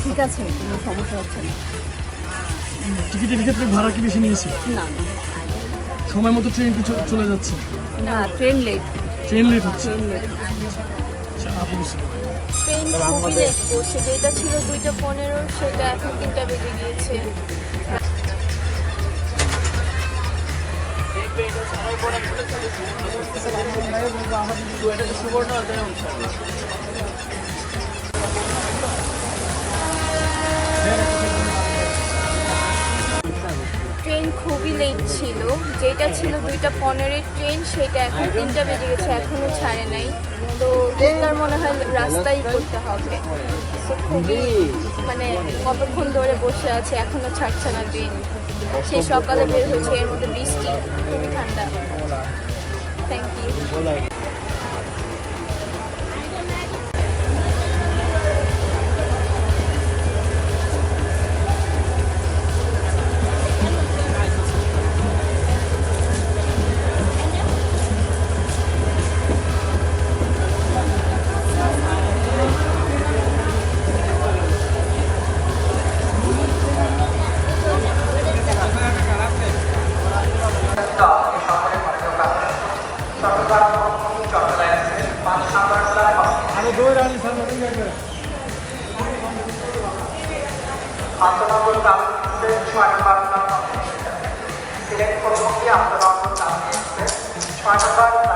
ঠিক আছে, কোনো সমস্যা হচ্ছে না। টিকিটের ক্ষেত্রে ভাড়া কি বেশি নিয়েছে? না সময় মতো ট্রেন চলে যাচ্ছে? না, ট্রেন লেট। ট্রেন লেট হচ্ছে? Train late. আচ্ছা, আপু বুঝতে পারলাম। ট্রেন খুবই লেট করছে, যেটা ছিল 2:15 সেটা এখন 3টা বেজে গিয়েছে। ট্রেন খুবই লেট ছিল, যেটা ছিল 2:15 ট্রেন সেটা এখন 3টা বেজে গেছে, এখনো ছাড়ে নাই। তো তার মনে হয় রাস্তাই করতে হবে। তো খুবই মানে কতক্ষণ ধরে বসে আছে, এখনো ছাড়ছে না ট্রেন। সেই সকালে বের হয়েছে, এর মধ্যে বৃষ্টি, খুবই ঠান্ডা। Thank you. আন্তনগর গার্মেন্টসের 6 নম্বর সিলেক্ট করবো কি আন্তনগর গার্মেন্টসের 6 নম্বর